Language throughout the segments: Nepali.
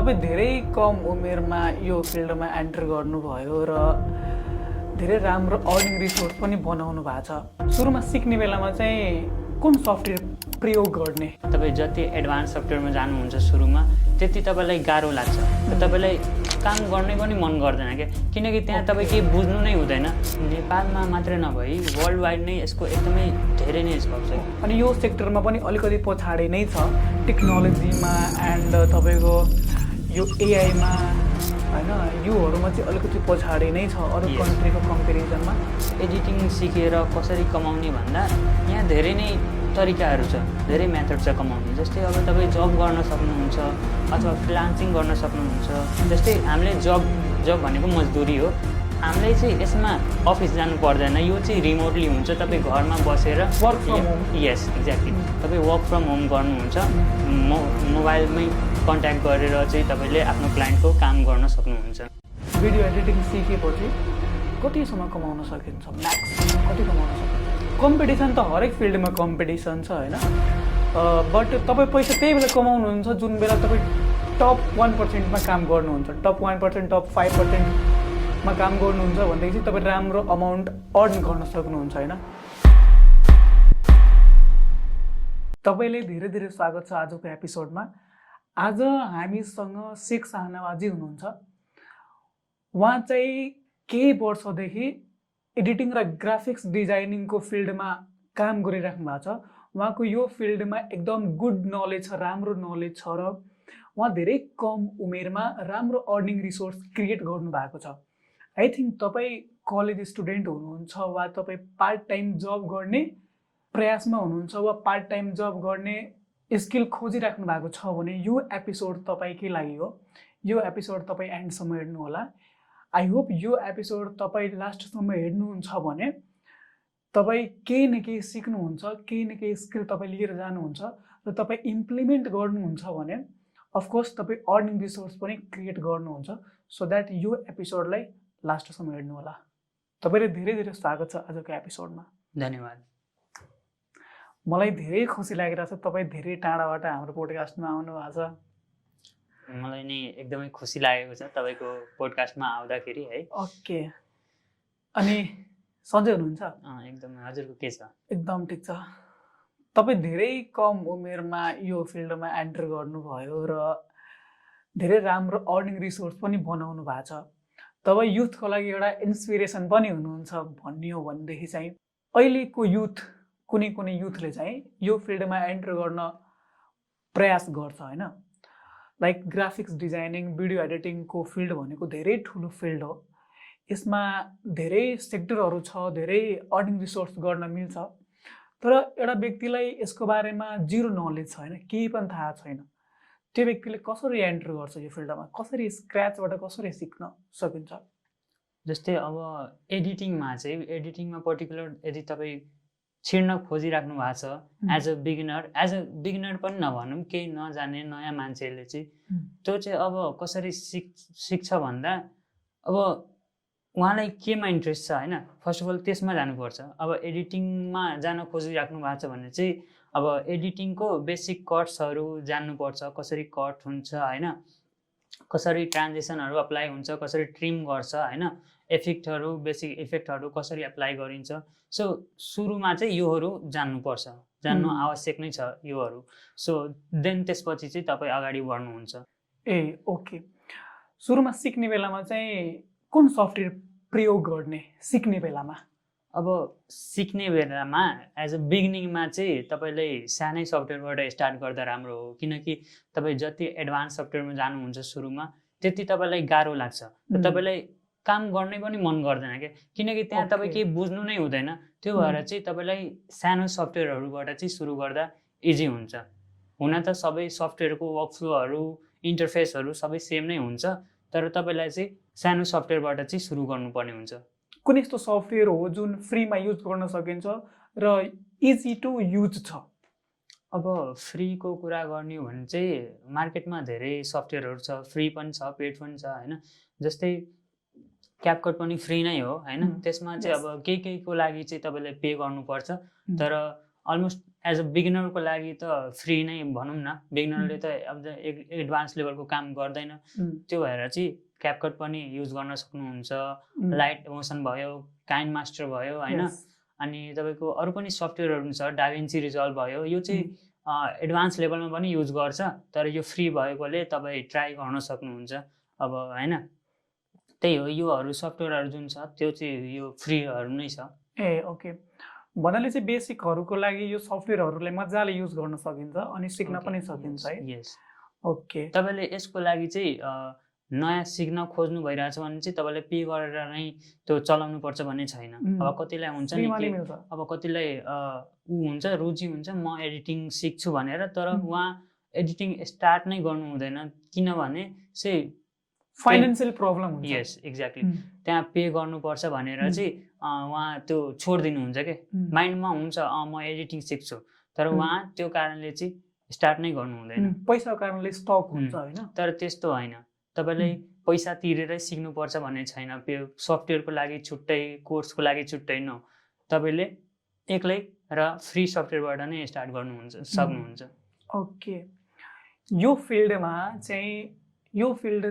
तपाईँ धेरै कम उमेरमा यो फिल्डमा एन्टर गर्नुभयो र धेरै राम्रो अर्निङ रिसोर्स पनि बनाउनु भएको छ। सुरुमा सिक्ने बेलामा चाहिँ कुन सफ्टवेयर प्रयोग गर्ने? तपाईँ जति एडभान्स सफ्टवेयरमा जानुहुन्छ सुरुमा त्यति तपाईँलाई गाह्रो लाग्छ र तपाईँलाई काम गर्नै पनि मन गर्दैन क्या, किनकि त्यहाँ तपाईँ केही बुझ्नु नै हुँदैन। नेपालमा मात्रै नभई वर्ल्ड वाइड नै यसको एकदमै धेरै नै स्कोप छ। अनि यो सेक्टरमा पनि अलिकति पछाडि नै छ टेक्नोलोजीमा एन्ड तपाईँको यो एआईमा होइन, योहरूमा चाहिँ अलिकति पछाडि नै छ अरू कन्ट्रीको कम्पेरिजनमा। एडिटिङ सिकेर कसरी कमाउने भन्दा यहाँ धेरै नै तरिकाहरू छ, धेरै मेथड छ कमाउने। जस्तै अब तपाईँ जब गर्न सक्नुहुन्छ अथवा फ्रिलान्सिङ गर्न सक्नुहुन्छ। जस्तै हामीले जब भनेको मजदुरी हो, हामीले चाहिँ यसमा अफिस जानु पर्दैन, यो चाहिँ रिमोटली हुन्छ। तपाईँ घरमा बसेर work from home. Yes exactly, तपाईँ वर्क फ्रम होम गर्नुहुन्छ, मोबाइलमै कन्ट्याक्ट गरेर चाहिँ तपाईँले आफ्नो क्लाइन्टको काम गर्न सक्नुहुन्छ। भिडियो एडिटिङ सिकेपछि कतिसम्म कमाउन सकिन्छ? म्याक्स कति कमाउन सकिन्छ? कम्पिटिसन त हरेक फिल्डमा कम्पिटिसन छ होइन, बट तपाईँ पैसा त्यही बेला कमाउनुहुन्छ जुन बेला तपाईँ टप 1%मा काम गर्नुहुन्छ। टप 1%, टप 5%मा काम गर्नुहुन्छ भनेदेखि चाहिँ तपाईँ राम्रो अमाउन्ट अर्न गर्न सक्नुहुन्छ होइन। तपाईँले धेरै धेरै स्वागत छ आजको एपिसोडमा। आज हामीसँग शेख शाहनवाजी हुनुहुन्छ। उहाँ चाहिँ केही वर्षदेखि एडिटिङ र ग्राफिक्स डिजाइनिङको फिल्डमा काम गरिराख्नु भएको छ। उहाँको यो फिल्डमा एकदम गुड नलेज छ, राम्रो नलेज छ र उहाँ धेरै कम उमेरमा राम्रो अर्निङ रिसोर्स क्रिएट गर्नुभएको छ। आई थिङ्क तपाईँ कलेज स्टुडेन्ट हुनुहुन्छ वा तपाईँ पार्ट टाइम जब गर्ने प्रयासमा हुनुहुन्छ वा पार्ट टाइम जब गर्ने स्किल खोजिराख्नु भएको छ भने यो एपिसोड तपाईँकै लागि हो। यो एपिसोड तपाईँ एन्डसम्म हेर्नु होला। आई होप यो एपिसोड तपाईँ लास्टसम्म हेर्नुहुन्छ भने तपाईँ केही न केही सिक्नुहुन्छ, केही न केही स्किल तपाईँ लिएर जानुहुन्छ र तपाईँ इम्प्लिमेन्ट गर्नुहुन्छ भने अफकोर्स तपाईँ अर्निङ रिसोर्स पनि क्रिएट गर्नुहुन्छ। सो द्याट यो एपिसोडलाई लास्टसम्म हेर्नु होला। तपाईँले धेरै धेरै स्वागत छ आजको एपिसोडमा। धन्यवाद। मलाई धेरै खुसी लागिरहेको छ तपाईँ धेरै टाढाबाट हाम्रो पोडकास्टमा आउनु भएको छ। मलाई नै एकदमै खुसी लागेको छ तपाईँको पोडकास्टमा आउँदाखेरि है। ओके, अनि सन्चै हुनुहुन्छ? एकदमै। हजुरको के छ? एकदम ठिक छ। तपाईँ धेरै कम उमेरमा यो फिल्डमा एन्टर गर्नुभयो र धेरै राम्रो अर्निङ रिसोर्स पनि बनाउनु भएको छ। तपाईँ युथको लागि एउटा इन्सपिरेसन पनि हुनुहुन्छ भन्ने हो भनेदेखि चाहिँ अहिलेको युथ कुनै कुनै युथले चाहिँ यो फिल्डमा एन्टर गर्न प्रयास गर्छ होइन। लाइक ग्राफिक्स डिजाइनिङ, भिडियो एडिटिङको फिल्ड भनेको धेरै ठुलो फिल्ड हो। यसमा धेरै सेक्टरहरू छ, धेरै अर्निङ रिसोर्स गर्न मिल्छ। तर एउटा व्यक्तिलाई यसको बारेमा जिरो नलेज छ होइन, केही पनि थाहा छैन, त्यो व्यक्तिले कसरी एन्टर गर्छ यो फिल्डमा? कसरी स्क्रैचबाट कसरी सिक्न सकिन्छ? जस्तै अब एडिटिङमा पर्टिकुलर यदि तपाईँ छिर्न खोजिराख्नु भएको छ एज अ बिगिनर पनि नभनौँ, केही नजाने नयाँ मान्छेले चाहिँ त्यो चाहिँ अब कसरी सिक्छ भन्दा अब उहाँलाई केमा इन्ट्रेस्ट छ होइन, फर्स्ट अफ अल त्यसमा जानुपर्छ। अब एडिटिङमा जान खोजिराख्नु भएको छ भने चाहिँ अब एडिटिङको बेसिक कट्सहरू जान्नुपर्छ, कसरी कट हुन्छ होइन, कसरी ट्रान्जेक्सनहरू अप्लाई हुन्छ, कसरी ट्रिम गर्छ होइन, इफेक्टहरू, बेसिक इफेक्टहरू कसरी एप्लाई गरिन्छ। सो सुरुमा चाहिँ योहरू जान्नुपर्छ, जान्नु आवश्यक नै छ योहरू। सो देन त्यसपछि चाहिँ तपाईँ अगाडि बढ्नुहुन्छ। ए ओके, सुरुमा सिक्ने बेलामा चाहिँ कुन सफ्टवेयर प्रयोग गर्ने सिक्ने बेलामा? अब सिक्ने बेलामा एज अ बिगिनिङमा चाहिँ तपाईँले सानै सफ्टवेयरबाट स्टार्ट गर्दा राम्रो हो, किनकि तपाईँ जति एडभान्स सफ्टवेयरमा जानुहुन्छ सुरुमा त्यति तपाईँलाई गाह्रो लाग्छ र तपाईँलाई काम गर्नै पनि मन गर्दैन क्या, किनकि त्यहाँ तपाईँ केही बुझ्नु नै हुँदैन। त्यो भएर चाहिँ तपाईँलाई सानो सफ्टवेयरहरूबाट चाहिँ सुरु गर्दा इजी हुन्छ। हुन त सबै सफ्टवेयरको वर्कफ्लोहरू, इन्टरफेसहरू सबै सेम नै हुन्छ, तर तपाईँलाई चाहिँ सानो सफ्टवेयरबाट चाहिँ सुरु गर्नुपर्ने हुन्छ। कुन यस्तो सफ्टवेयर हो जुन फ्रीमा युज गर्न सकिन्छ र इजी टु युज छ? अब फ्रीको कुरा गर्ने हो भने चाहिँ मार्केटमा धेरै सफ्टवेयरहरू छ, फ्री पनि छ, पेड पनि छ होइन। जस्तै क्यापकट पनि फ्री नै हो होइन, त्यसमा चाहिँ अब केहीको लागि चाहिँ तपाईँले पे गर्नुपर्छ। तर अलमोस्ट एज अ बिगिनरको लागि त फ्री नै भनौँ न, बिगिनरले त अब एडभान्स लेभलको काम गर्दैन, त्यो भएर चाहिँ क्यापकट पनि युज गर्न सक्नुहुन्छ, लाइट मोसन भयो, काइन मास्टर भयो होइन, अनि तपाईँको अरू पनि सफ्टवेयरहरू छ, डाभिन्ची रिजल्भ भयो, यो चाहिँ एडभान्स लेभलमा पनि युज गर्छ, तर यो फ्री भएकोले तपाईँ ट्राई गर्न सक्नुहुन्छ अब होइन। त्यही हो, योहरू सफ्टवेयरहरू जुन छ त्यो चाहिँ यो फ्रीहरू नै छ। ए ओके, भन्नाले चाहिँ बेसिकहरूको लागि यो सफ्टवेयरहरूलाई मजाले युज गर्न सकिन्छ अनि सिक्न पनि सकिन्छ है। यस, ओके। तपाईँले यसको लागि चाहिँ नयाँ सिक्न खोज्नु भइरहेछ भने चाहिँ तपाईँले पे गरेर नै त्यो चलाउनु पर्छ भन्ने छैन। अब कतिलाई हुन्छ नि कि अब कतिलाई ऊ हुन्छ, रुचि हुन्छ म एडिटिङ सिक्छु भनेर, तर उहाँ एडिटिङ स्टार्ट नै गर्नु हुँदैन, किनभने चाहिँ फाइनेन्सियल प्रब्लम हुन्छ। यस एक्ज्याक्टली, त्यहाँ पे गर्नुपर्छ भनेर चाहिँ उहाँ त्यो छोडिदिनुहुन्छ के, माइन्डमा हुन्छ म एडिटिङ सिक्छु, तर उहाँ त्यो कारणले चाहिँ स्टार्ट नै गर्नु हुँदैन, पैसाको कारणले स्टक हुन्छ होइन। तर त्यस्तो होइन, तपाईँले पैसा तिरेरै सिक्नुपर्छ भन्ने छैन, सफ्टवेयरको लागि छुट्टै, कोर्सको लागि छुट्टै न, तपाईँले एक्लै र फ्री सफ्टवेयरबाट नै स्टार्ट गर्नुहुन्छ सक्नुहुन्छ। ओके, यो फिल्डमा चाहिँ यो फिल्ड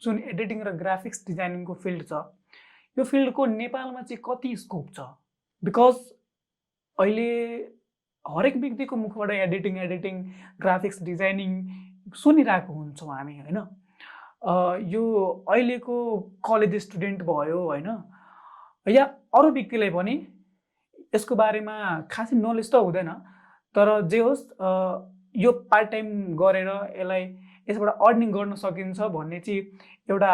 जुन एडिटिङ र ग्राफिक्स डिजाइनिङको फिल्ड छ, यो फिल्डको नेपालमा चाहिँ कति स्कोप छ? बिकज अहिले हरेक व्यक्तिको मुखबाट एडिटिङ ग्राफिक्स डिजाइनिङ सुनिरहेको हुन्छौँ हामी होइन। यो अहिलेको कलेज स्टुडेन्ट भयो होइन, या अरू व्यक्तिलाई पनि यसको बारेमा खासै नलेज त हुँदैन, तर जे होस् यो पार्ट टाइम गरेर यसलाई यसबाट अर्निङ गर्न सकिन्छ भन्ने चाहिँ एउटा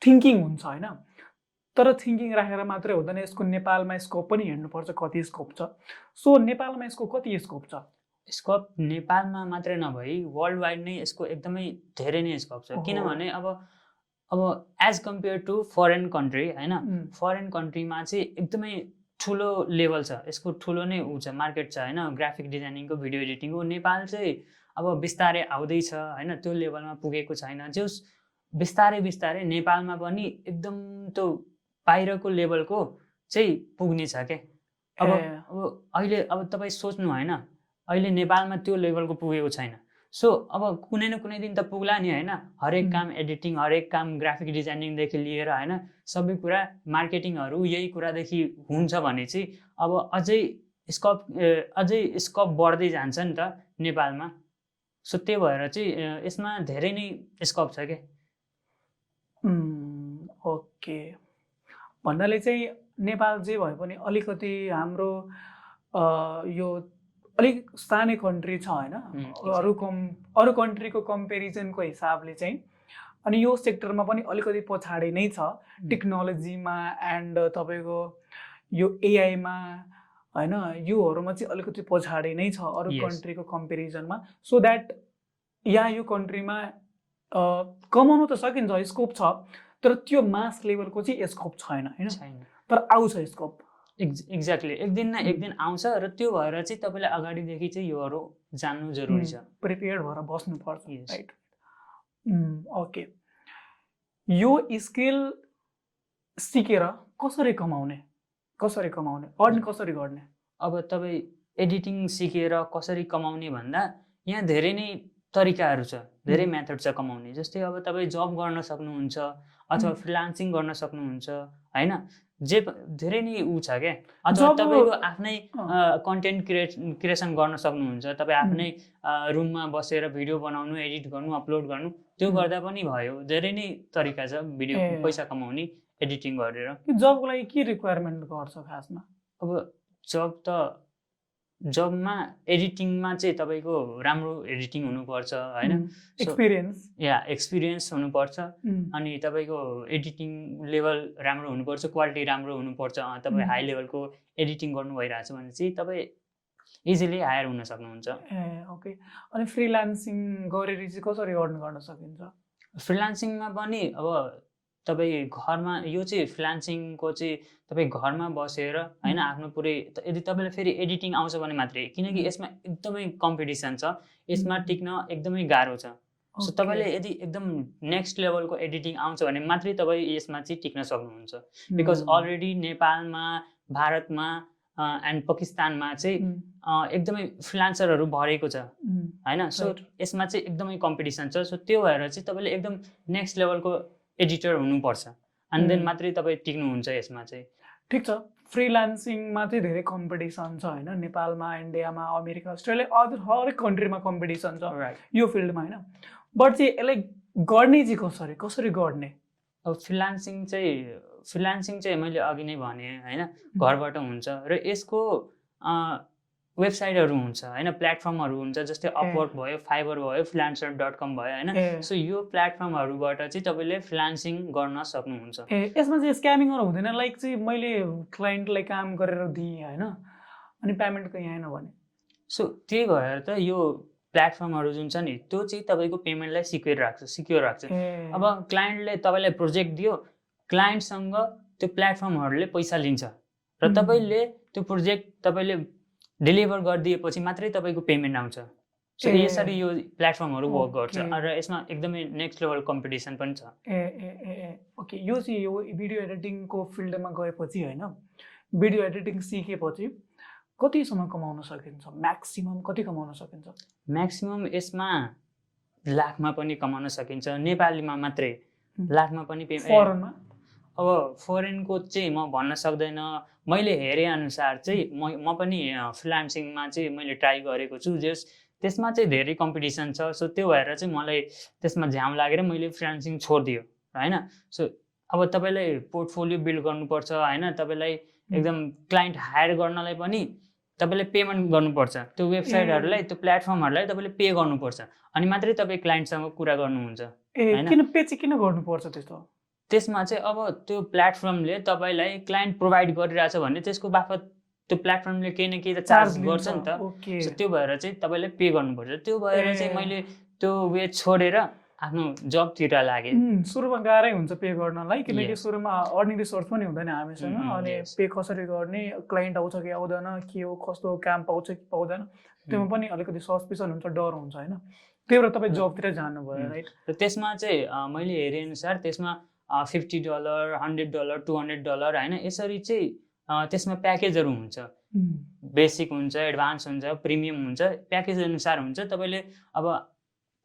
थिङ्किङ हुन्छ होइन। तर थिङ्किङ राखेर मात्रै हुँदैन, यसको नेपालमा स्कोप पनि हेर्नुपर्छ कति स्कोप छ। सो नेपालमा यसको कति स्कोप छ? स्कोप नेपालमा मात्रै नभई वर्ल्ड वाइड नै यसको एकदमै धेरै नै स्कोप छ, किनभने अब as compare to foreign country होइन, फरेन कन्ट्रीमा चाहिँ एकदमै ठुलो लेभल छ, यसको ठुलो नै ऊ छ, मार्केट छ होइन, ग्राफिक डिजाइनिङको, भिडियो एडिटिङको। नेपाल चाहिँ अब बिस्तारै आउँदैछ होइन, त्यो लेभलमा पुगेको छैन, जो बिस्तारै बिस्तारै नेपालमा पनि एकदम त्यो बाहिरको लेभलको चाहिँ पुग्ने छ क्या। अब अहिले अब तपाईँ सोच्नु होइन, अहिले नेपालमा त्यो लेभलको पुगेको छैन, सो अब कुनै न कुनै दिन त पुग्ला नि होइन। हरेक काम एडिटिङ, हरेक काम ग्राफिक डिजाइनिङदेखि लिएर होइन, सबै कुरा मार्केटिङहरू यही कुरादेखि हुन्छ भने चाहिँ अब अझै स्कोप बढ्दै जान्छ नि त नेपालमा। सो त्यही भएर चाहिँ यसमा धेरै नै स्कोप छ क्या। ओके, भन्नाले चाहिँ नेपाल जे भए पनि अलिकति हाम्रो यो अलिक सानै कन्ट्री छ होइन, अरू कन्ट्रीको कम्पेरिजनको हिसाबले चाहिँ, अनि यो सेक्टरमा पनि अलिकति पछाडि नै छ टेक्नोलोजीमा एन्ड तपाईँको यो एआईमा होइन, योहरूमा चाहिँ अलिकति पछाडि नै छ अरू कन्ट्रीको कम्पेरिजनमा। सो द्याट यहाँ यो कन्ट्रीमा कमाउनु त सकिन्छ, स्कोप छ, तर त्यो मास लेभलको चाहिँ स्कोप छैन होइन, तर आउँछ स्कोप। एक्ज्याक्टली, एक दिन न एक दिन आउँछ, र त्यो भएर चाहिँ तपाईँले अगाडिदेखि चाहिँ योहरू जान्नु जरुरी छ, प्रिपेयर्ड भएर बस्नुपर्छ, राइट। ओके, यो स्किल सिकेर कसरी कमाउने, अर्न कसरी गर्ने? अब तपाईँ एडिटिङ सिकेर कसरी कमाउने भन्दा यहाँ धेरै नै तरिकाहरू छ, धेरै मेथड छ कमाउने। जस्तै अब तपाईँ जब गर्न सक्नुहुन्छ अथवा फ्रिलान्सिङ गर्न सक्नुहुन्छ होइन, जे धेरै नै ऊ छ क्या। अथवा तपाईँको आफ्नै कन्टेन्ट क्रिएसन गर्न सक्नुहुन्छ, तपाईँ आफ्नै रुममा बसेर भिडियो बनाउनु, एडिट गर्नु, अपलोड गर्नु, त्यो गर्दा पनि भयो। धेरै नै तरिका छ भिडियो पैसा कमाउने एडिटिङ गरेर। जबको लागि के रिक्वायरमेन्ट गर्छ खासमा? अब जबमा एडिटिङमा चाहिँ तपाईँको राम्रो एडिटिङ हुनुपर्छ होइन, एक्सपिरियन्स हुनुपर्छ, अनि तपाईँको एडिटिङ लेभल राम्रो हुनुपर्छ, क्वालिटी राम्रो हुनुपर्छ। तपाईँ हाई लेभलको एडिटिङ गर्नु भइरहेछ भने चाहिँ तपाईँ इजिली हायर हुन सक्नुहुन्छ। ओके, अनि फ्रिलान्सिङ गरेर चाहिँ कसरी अर्न गर्न सकिन्छ? फ्रिलान्सिङमा पनि अब तपाईँ घरमा, यो चाहिँ फ्रिलान्सिङको चाहिँ तपाईँ घरमा बसेर होइन, आफ्नो पुरै, यदि तपाईँलाई फेरि एडिटिङ आउँछ भने मात्रै, किनकि यसमा एकदमै कम्पिटिसन छ, यसमा टिक्न एकदमै गाह्रो छ। सो तपाईँले यदि एकदम नेक्स्ट लेभलको एडिटिङ आउँछ भने मात्रै तपाईँ यसमा चाहिँ टिक्न सक्नुहुन्छ। बिकज अलरेडी नेपालमा, भारतमा एन्ड पाकिस्तानमा चाहिँ एकदमै फ्रिलान्सरहरू भरेको छ होइन। सो यसमा चाहिँ एकदमै कम्पिटिसन छ। सो त्यो भएर चाहिँ तपाईँले एकदम नेक्स्ट लेभलको एडिटर हुनुपर्छ अनि देन मात्रै तपाईँ टिक्नुहुन्छ यसमा चाहिँ। ठिक छ, फ्रिलान्सिङमा चाहिँ धेरै कम्पिटिसन छ होइन, नेपालमा, इन्डियामा, अमेरिका, अस्ट्रेलिया, अदर हरेक कन्ट्रीमा कम्पिटिसन छ यो फिल्डमा होइन। बट चाहिँ यसलाई गर्ने चाहिँ कसरी गर्ने? अब फ्रिलान्सिङ चाहिँ मैले अघि नै भने होइन, घरबाट हुन्छ र यसको वेबसाइटहरू हुन्छ होइन, प्लेटफर्महरू हुन्छ, जस्तै अपवर्क भयो, फाइबर भयो, फ्रिलान्सर.com भयो होइन। सो यो प्लेटफर्महरूबाट चाहिँ तपाईँले फ्रिलान्सिङ गर्न सक्नुहुन्छ। यसमा चाहिँ स्क्यामिङहरू हुँदैन? लाइक चाहिँ मैले क्लाइन्टलाई काम गरेर दिएँ होइन अनि पेमेन्ट कहीँ आएन भने? सो त्यही भएर त यो प्लेटफर्महरू जुन छ नि त्यो चाहिँ तपाईँको पेमेन्टलाई सिक्योर राख्छ। अब क्लाइन्टले तपाईँलाई प्रोजेक्ट दियो, क्लाइन्टसँग त्यो प्लेटफर्महरूले पैसा लिन्छ र तपाईँले त्यो प्रोजेक्ट तपाईँले डेलिभर गरिदिएपछि मात्रै तपाईँको पेमेन्ट आउँछ। सो यसरी यो प्लेटफर्महरू वर्क गर्छ र यसमा एकदमै नेक्स्ट लेभल कम्पिटिसन पनि छ। ओके, यो चाहिँ यो भिडियो एडिटिङको फिल्डमा गएपछि होइन, भिडियो एडिटिङ सिकेपछि कतिसम्म कमाउन सकिन्छ? म्याक्सिमम कति कमाउन सकिन्छ? म्याक्सिमम यसमा लाखमा पनि कमाउन सकिन्छ, नेपालीमा मात्रै लाखमा पनि फरेनमा? अब फरेनको चाहिँ म भन्न सक्दैन, मैले हेरे अनुसार चाहिँ म पनि फ्रिलान्सिङमा चाहिँ मैले ट्राई गरेको छु, त्यसमा चाहिँ धेरै कम्पिटिसन छ। सो त्यो भएर चाहिँ मलाई त्यसमा झ्याम लागेर मैले फ्रिलान्सिङ छोडिदियो होइन। सो अब तपाईँलाई पोर्टफोलियो बिल्ड गर्नुपर्छ होइन, तपाईँलाई एकदम क्लाइन्ट हायर गर्नलाई पनि तपाईँले पेमेन्ट गर्नुपर्छ, त्यो वेबसाइटहरूलाई, त्यो प्लेटफर्महरूलाई तपाईँले पे गर्नुपर्छ अनि मात्रै तपाईँ क्लाइन्टसँग कुरा गर्नुहुन्छ। किन पे चाहिँ किन गर्नुपर्छ त्यस्तो? त्यसमा चाहिँ अब त्यो प्लेटफर्मले तपाईँलाई क्लाइन्ट प्रोभाइड गरिरहेछ भने त्यसको बापत त्यो प्लेटफर्मले केही न केही त चार्ज गर्छ नि त। सो त्यो भएर चाहिँ तपाईँले पे गर्नुपर्छ। त्यो भएर चाहिँ मैले त्यो वे छोडेर आफ्नो जबतिर लागेँ। सुरुमा गाह्रै हुन्छ पे गर्नलाई, किनकि सुरुमा अर्निङ रिसोर्स पनि हुँदैन हामीसँग अनि पे कसरी गर्ने, क्लाइन्ट आउँछ कि आउँदैन, के हो कस्तो काम पाउँछ कि पाउँदैन, त्योमा पनि अलिकति सस्पिसन हुन्छ, डर हुन्छ होइन। त्यही भएर तपाईँ जबतिर जानुभयो राइट? र त्यसमा चाहिँ मैले हेरे अनुसार त्यसमा $50, $100, $200 होइन, यसरी चाहिँ त्यसमा प्याकेजहरू हुन्छ, बेसिक हुन्छ, एडभान्स हुन्छ, प्रिमियम हुन्छ, प्याकेज अनुसार हुन्छ। तपाईँले अब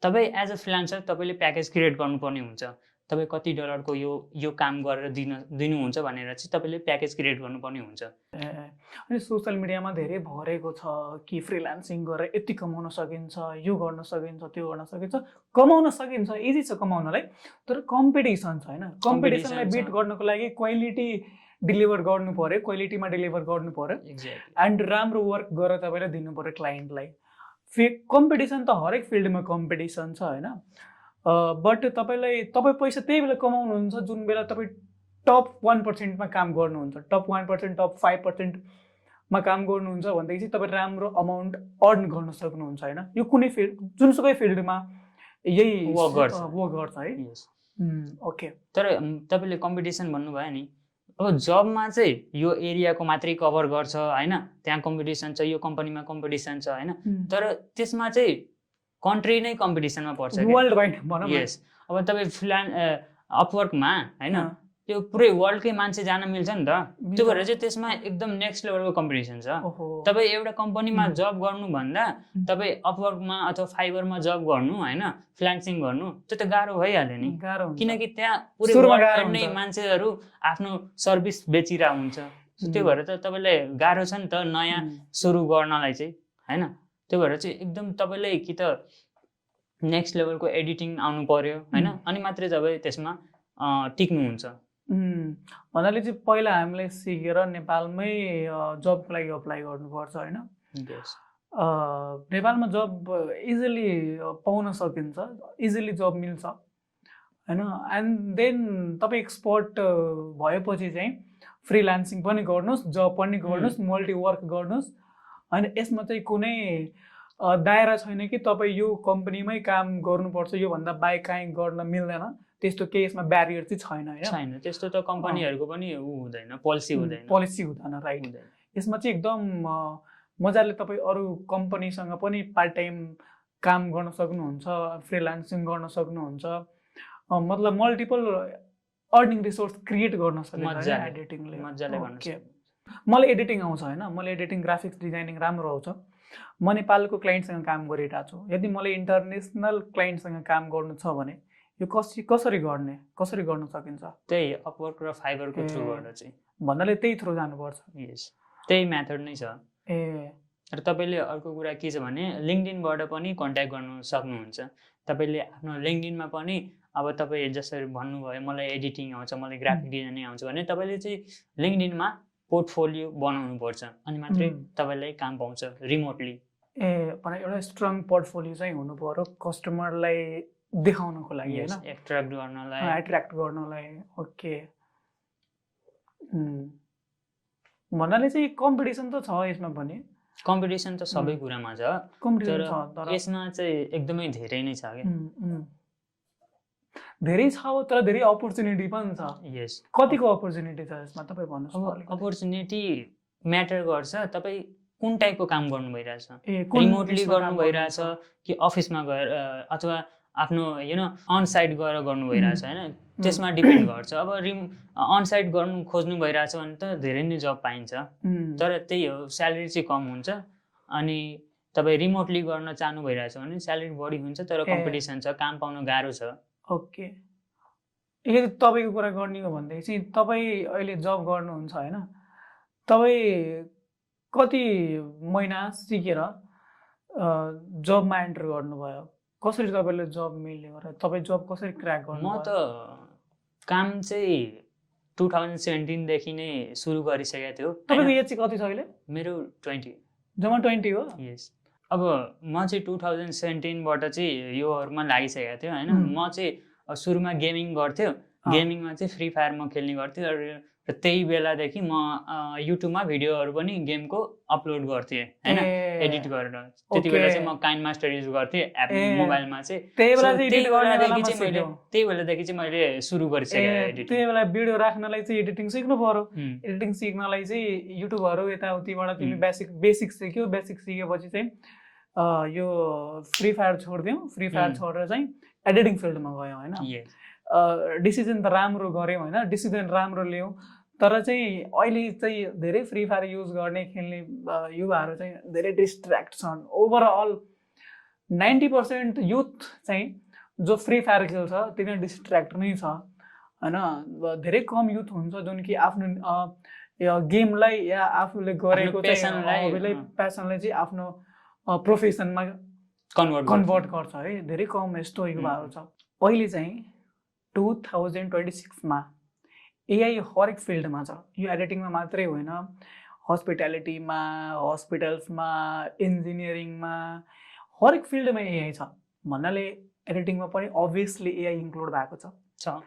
तपाईँ एज अ फ्रिलान्सर तपाईँले प्याकेज क्रिएट गर्नुपर्ने हुन्छ, तपाईँ कति डलरको यो काम गरेर दिनुहुन्छ भनेर चाहिँ तपाईँले प्याकेज क्रिएट गर्नुपर्ने हुन्छ। अनि सोसियल मिडियामा धेरै भरेको छ कि फ्रिलान्सिङ गरेर यति कमाउन सकिन्छ, यो गर्न सकिन्छ, त्यो गर्न सकिन्छ। कमाउन सकिन्छ, इजी छ कमाउनलाई, तर कम्पिटिसन छ होइन। कम्पिटिसनलाई बिट गर्नको लागि क्वालिटी डेलिभर गर्नु पर्यो, क्वालिटीमा डेलिभर गर्नु पर्यो एन्ड राम्रो वर्क गरेर तपाईँले दिनु पर्यो क्लाइन्टलाई। कम्पिटिसन त हरेक फिल्डमा कम्पिटिसन छ होइन। बट तपाईँ पैसा त्यही बेला कमाउनुहुन्छ जुन बेला तपाईँ टप 1%मा काम गर्नुहुन्छ, टप 1%, टप 5%मा काम गर्नुहुन्छ भनेदेखि चाहिँ तपाईँ राम्रो अमाउन्ट अर्न गर्न सक्नुहुन्छ होइन। यो कुनै फिल्ड, जुनसुकै फिल्डमा यही वर्क गर्छ है। ओके, तर तपाईँले कम्पिटिसन भन्नुभयो नि, अब जबमा चाहिँ यो एरियाको मात्रै कभर गर्छ होइन, त्यहाँ कम्पिटिसन छ, यो कम्पनीमा कम्पिटिसन छ होइन, तर त्यसमा चाहिँ कन्ट्री नै कम्पिटिसनमा पर्छ, वर्ल्ड वाइड भनौँ। यस, अब तपाईँ अपवर्कमा होइन त्यो पुरै वर्ल्डकै मान्छे जान मिल्छ नि त। त्यो भएर चाहिँ त्यसमा एकदम नेक्स्ट लेभलको कम्पिटिसन छ। तपाईँ एउटा कम्पनीमा जब गर्नुभन्दा तपाईँ अपवर्कमा अथवा फाइबरमा जब गर्नु होइन, फ्रिलान्सिङ गर्नु, त्यो त गाह्रो भइहाल्यो नि, किनकि त्यहाँ पुरै वर्ल्डमा नै मान्छेहरू आफ्नो सर्भिस बेचिरहेको हुन्छ। त्यो भएर त तपाईँलाई गाह्रो छ नि त नयाँ सुरु गर्नलाई चाहिँ होइन। त्यो भएर चाहिँ एकदम तपाईँलाई कि त नेक्स्ट लेभलको एडिटिङ आउनु पर्यो होइन, अनि मात्रै तपाईँ त्यसमा टिक्नुहुन्छ। भन्नाले चाहिँ पहिला हामीले सिकेर नेपालमै जबको लागि अप्लाई गर्नुपर्छ होइन। नेपालमा जब इजिली पाउन सकिन्छ, इजिली जब मिल्छ होइन। एन्ड देन तपाईँ एक्सपर्ट भएपछि चाहिँ फ्रिलान्सिङ पनि गर्नुहोस्, जब पनि गर्नुहोस्, मल्टिवर्क गर्नुहोस् होइन। यसमा चाहिँ कुनै दायरा छैन कि तपाईँ यो कम्पनीमै काम गर्नुपर्छ, योभन्दा बाहेक काहीँ गर्न मिल्दैन, त्यस्तो केही यसमा ब्यारियर चाहिँ छैन होइन। छैन, त्यस्तो त कम्पनीहरूको पनि हुँदैन, पोलिसी हुँदैन राइट। यसमा चाहिँ एकदम मजाले तपाईँ अरू कम्पनीसँग पनि पार्ट टाइम काम गर्न सक्नुहुन्छ, फ्रिलान्सिङ गर्न सक्नुहुन्छ, मतलब मल्टिपल अर्निङ रिसोर्स क्रिएट गर्न सकिन्छ एडिटिङले। मलाई एडिटिङ आउँछ होइन, मलाई एडिटिङ ग्राफिक्स डिजाइनिङ राम्रो आउँछ। म नेपालको क्लाइन्टसँग काम गरिरहेको छु। यदि मलाई इन्टरनेसनल क्लाइन्टसँग काम गर्नु छ भने यो कसरी गर्न सकिन्छ? त्यही अपवर्क र फाइबरको थ्रुबाट चाहिँ भन्नाले त्यही थ्रु जानुपर्छ। यस, त्यही मेथड नै छ। ए र तपाईँले अर्को कुरा के छ भने लिङ्कडिनबाट पनि कन्ट्याक्ट गर्नु सक्नुहुन्छ। तपाईँले आफ्नो लिङ्कडिनमा पनि अब तपाईँ जसरी भन्नुभयो मलाई एडिटिङ आउँछ, मलाई ग्राफिक डिजाइनिङ आउँछ भने तपाईँले चाहिँ लिङ्कडिनमा पोर्टफोलियो बनाउनु पर्छ, अनि मात्रै तपाईँलाई काम पाउँछ रिमोटली। भने एउटा स्ट्रङ पोर्टफोलियो चाहिँ हुनु पर्यो कस्टमरलाई देखाउनको लागि होइन, एट्र्याक्ट गर्नलाई। ओके, भन्नाले चाहिँ कम्पिटिसन त छ यसमा पनि। कम्पिटिसन त सबै कुरामा छ, तर यसमा चाहिँ एकदमै धेरै नै छ क्या। धेरै छ तर धेरै अपर्च्युनिटी पनि छ। यस, कतिको अपर्च्युनिटी छ यसमा तपाईँ भन्नुहोस्। अपर्च्युनिटी म्याटर गर्छ, तपाईँ कुन टाइपको काम गर्नु भइरहेछ, रिमोटली गर्नु भइरहेछ कि अफिसमा गएर अथवा आफ्नो अन साइट गएर गर्नु भइरहेछ होइन, त्यसमा डिपेन्ड गर्छ। अब अन साइट गर्नु खोज्नु भइरहेछ भने त धेरै नै जब पाइन्छ, तर त्यही हो स्यालेरी चाहिँ कम हुन्छ। अनि तपाईँ रिमोटली गर्न चाहनु भइरहेछ भने स्यालेरी बढी हुन्छ, तर कम्पिटिसन छ, काम पाउन गाह्रो छ। ओके, यदि तपाईँको कुरा गर्ने हो भनेदेखि चाहिँ तपाईँ अहिले जब गर्नुहुन्छ होइन, तपाईँ कति महिना सिकेर जबमा एन्टर गर्नुभयो? कसरी तपाईँले जब मिल्ने गरेर तपाईँ जब कसरी क्र्याक गर्नु? म त काम चाहिँ 2017 देखि नै सुरु गरिसकेको थियो। तपाईँको एज चाहिँ कति छ अहिले? मेरो 20। जम्मा 20 हो? यस। अब म चाहिँ 2017बाट चाहिँ योहरूमा लागिसकेको थियो होइन। म चाहिँ सुरुमा गेमिङ गर्थ्यो, गेमिङमा चाहिँ फ्री फायर म खेल्ने गर्थेँ, र त्यही बेलादेखि म युट्युबमा भिडियोहरू पनि गेमको अपलोड गर्थेँ होइन, एडिट गरेर। त्यति बेला चाहिँ म काइन्ड मास्टर युज गर्थेँ एप मोबाइलमा चाहिँ। त्यही बेलादेखि चाहिँ मैले सुरु गरिसकेँ एडिटिङ। त्यही बेला भिडियो राख्नलाई चाहिँ एडिटिङ सिक्नु पर्यो। एडिटिङ सिक्नलाई चाहिँ युट्युबहरू यताउतिबाट तिमीले बेसिक सिक्यो। बेसिक सिकेपछि चाहिँ यो फ्री फायर छोडिदियौ। फ्री फायर छोडेर चाहिँ एडिटिङ फिल्डमा गयौँ होइन। डिसिजन त राम्रो गऱ्यौँ होइन, डिसिजन राम्रो ल्यायौँ। तर चाहिँ अहिले चाहिँ धेरै फ्री फायर युज गर्ने खेल्ने युवाहरू चाहिँ धेरै डिस्ट्र्याक्ट छन्। ओभरअल 90% युथ चाहिँ जो फ्री फायर खेल्छ तिनीहरू डिस्ट्र्याक्ट नै छ होइन। धेरै कम युथ हुन्छ जुन कि आफ्नो गेमलाई या आफूले गरेको प्यासनलाई चाहिँ आफ्नो प्रोफेसनमा कन्भर्ट गर्छ है। धेरै कम यस्तो युवाहरू छ। अहिले चाहिँ 2026मा एआई हरेक फिल्डमा छ। यो एडिटिङमा मात्रै होइन, हस्पिटालिटीमा, हस्पिटल्समा, इन्जिनियरिङमा, हरेक फिल्डमा एआई छ। भन्नाले एडिटिङमा पनि अभियसली एआई इन्क्लुड भएको छ।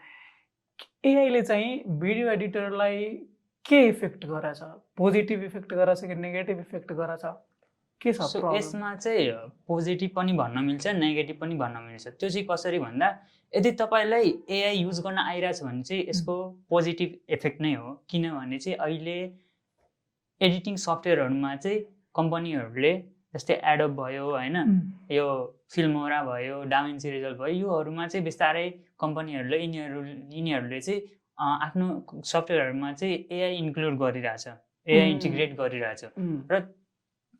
एआईले चाहिँ भिडियो एडिटरलाई के इफेक्ट गराछ? पोजिटिभ इफेक्ट गराछ कि नेगेटिभ इफेक्ट गराछ? के छ? यसमा चाहिँ पोजिटिभ पनि भन्न मिल्छ, नेगेटिभ पनि भन्न मिल्छ। त्यो चाहिँ कसरी भन्दा, यदि तपाईँलाई एआई युज गर्न आइरहेछ भने चाहिँ यसको पोजिटिभ इफेक्ट नै हो। किनभने चाहिँ अहिले एडिटिङ सफ्टवेयरहरूमा चाहिँ कम्पनीहरूले जस्तै एडोब भयो होइन, यो फिल्मोरा भयो, डाभिन्सी रिजल्ट भयो, योहरूमा चाहिँ बिस्तारै कम्पनीहरूले यिनीहरूले चाहिँ आफ्नो सफ्टवेयरहरूमा चाहिँ एआई इन्क्लुड गरिरहेछ, एआई इन्टिग्रेट गरिरहेछ। र